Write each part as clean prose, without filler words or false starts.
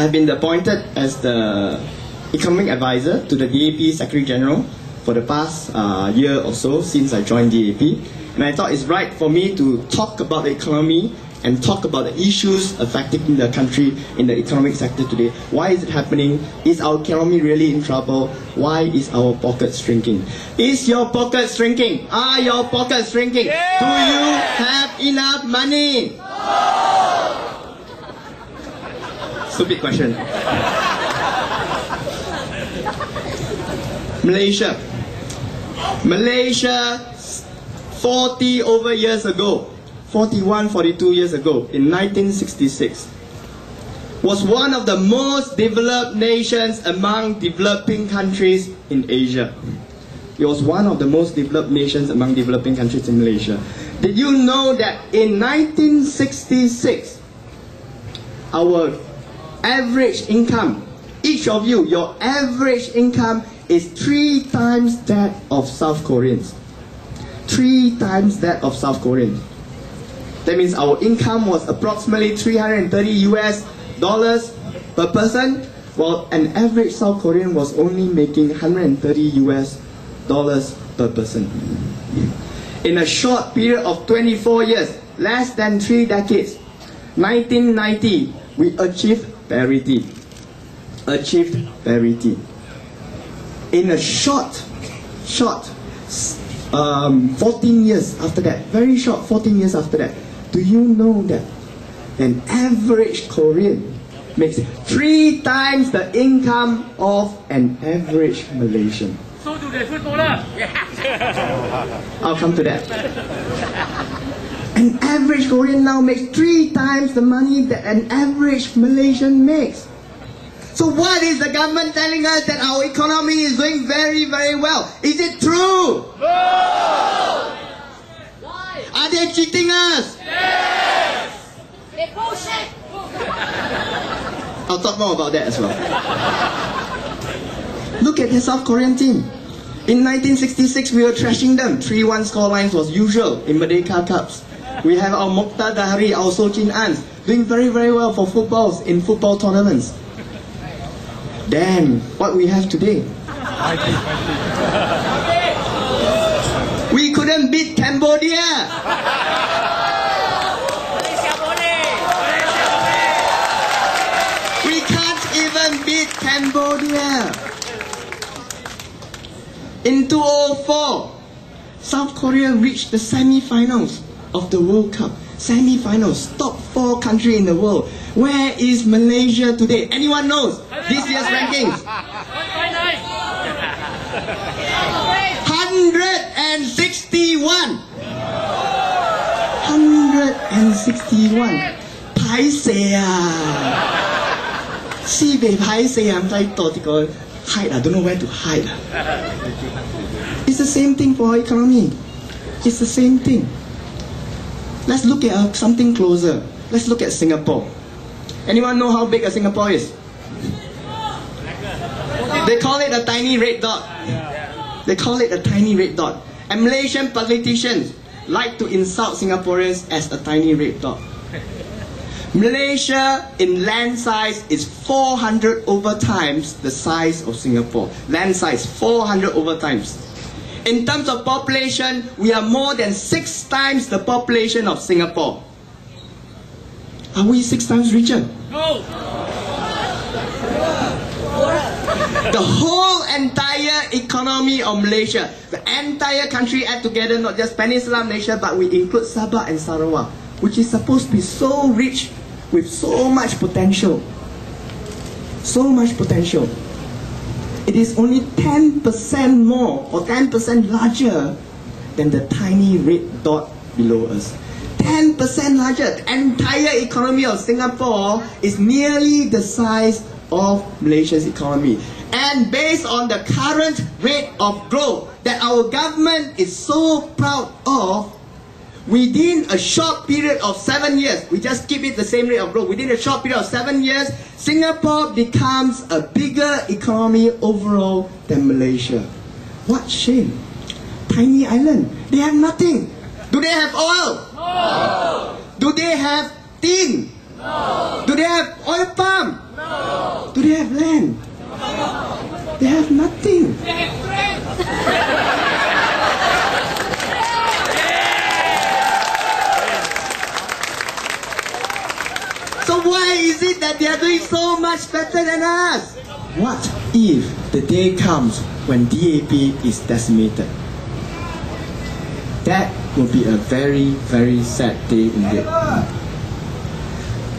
I have been appointed as the Economic Advisor to the DAP Secretary General for the past year or so since I joined DAP. And I thought it's right for me to talk about the economy and talk about the issues affecting the country in the economic sector today. Why is it happening? Is our economy really in trouble? Why is our pocket shrinking? Is your pocket shrinking? Are your pockets shrinking? Yeah. Do you have enough money? No. Stupid question. Malaysia 40 over years ago, 41, 42 years ago, in 1966, was one of the most developed nations among developing countries in Asia. It was one of the most developed nations among developing countries in Malaysia. Did you know that in 1966, our average income, each of you, your average income is 3 times that of South Koreans. 3 times that of South Koreans. That means our income was approximately $330 per person, while an average South Korean was only making $130 per person. In a short period of 24 years, less than 3 decades, 1990, we achieved parity. Achieved parity. In a short 14 years after that, very short 14 years after that, do you know that an average Korean makes 3 times the income of an average Malaysian? So do the footballer. I'll come to that. An average Korean now makes 3 times the money that an average Malaysian makes. So what is the government telling us that our economy is doing very, very well? Is it true? No! Are they cheating us? Yes! They bullshit! I'll talk more about that as well. Look at the South Korean team. In 1966, we were trashing them. 3-1 scorelines was usual in Merdeka Cups. We have our Mokhtar Dahari, our Sochin Ans, doing very, very well for footballs in football tournaments. Damn, what we have today. We couldn't beat Cambodia. We can't even beat Cambodia. In 2004, South Korea reached the semi-finals of the World Cup. Semi-finals, top 4 country in the world. Where is Malaysia today? Anyone knows this year's rankings? 161. 161. Paiseh Sibei paiseh, I'm trying to hide. I don't know where to hide. It's the same thing for our economy. It's the same thing. Let's look at something closer. Let's look at Singapore. Anyone know how big Singapore is? They call it a tiny red dot. They call it a tiny red dot. And Malaysian politicians like to insult Singaporeans as a tiny red dot. Malaysia in land size is 400 over times the size of Singapore. Land size 400 over times. In terms of population, we are more than 6 times the population of Singapore. Are we 6 times richer? No! The whole entire economy of Malaysia, the entire country add together, not just Peninsular Malaysia, but we include Sabah and Sarawak, which is supposed to be so rich with so much potential. So much potential. It is only 10% more or 10% larger than the tiny red dot below us. 10% larger. The entire economy of Singapore is nearly the size of Malaysia's economy. And based on the current rate of growth that our government is so proud of, within a short period of 7 years, we just keep it the same rate of growth, within a short period of 7 years, Singapore becomes a bigger economy overall than Malaysia. What shame. Tiny island. They have nothing. Do they have oil? No! Do they have tin? No! Do they have oil palm? No! Do they have land? They have nothing. So why is it that they are doing so much better than us? What if the day comes when DAP is decimated? That will be a very, very sad day indeed.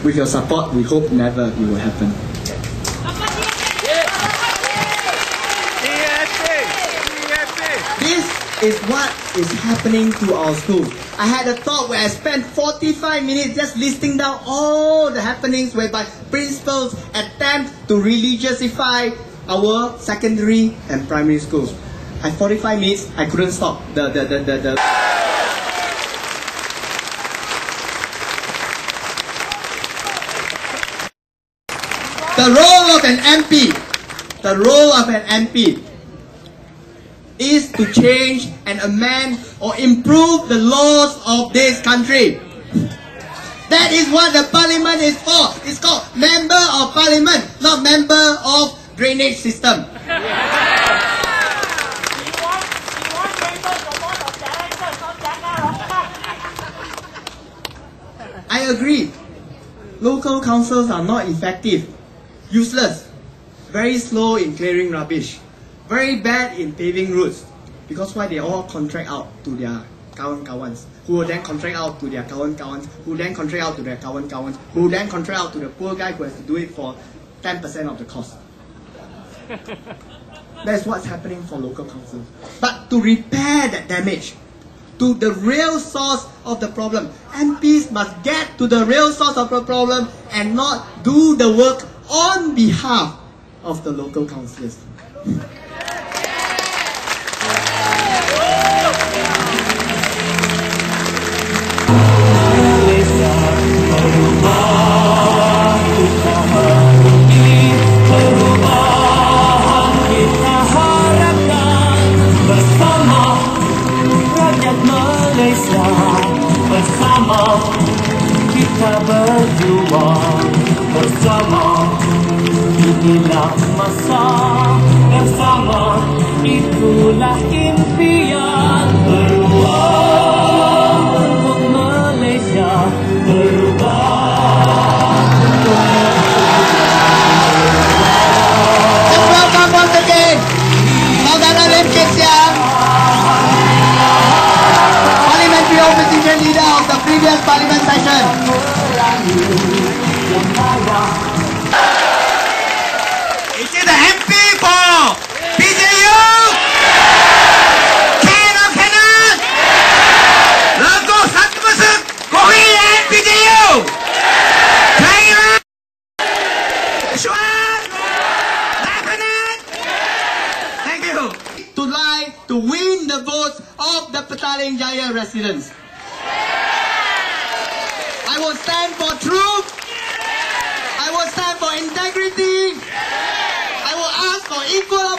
With your support, we hope never it will happen. This is what is happening to our schools. I had a talk where I spent 45 minutes just listing down all the happenings whereby principals attempt to religiousify our secondary and primary schools. At 45 minutes, I couldn't stop the role of an MP, the role of an MP is to change and amend or improve the laws of this country. That is what the parliament is for. It's called member of parliament, not member of drainage system. I agree. Local councils are not effective, useless, very slow in clearing rubbish, very bad in paving roads. Because why? They all contract out to their kawan-kawans, who will then contract out to their kawan-kawans, who then contract out to their kawan-kawans, who then contract out to the poor guy who has to do it for 10% of the cost. That's what's happening for local councils. But to repair that damage, to the real source of the problem, MPs must get to the real source of the problem and not do the work on behalf of the local councillors. Bersama kita berjuang, bersama inilah masa, bersama itulah impian. Berubah untuk Malaysia, berubah. Let's welcome once again Saudara Lim Kek Siang, Parliamentary Opposition Leader of the previous Parliament session. Is it the MP for PJU? Can or cannot? Logo satu masuk Kohi and PJU. Kaya. Sure. Definite. Thank you. To win the votes of the Petaling Jaya residents. I will stand for truth. I will stand for integrity. I will ask for equal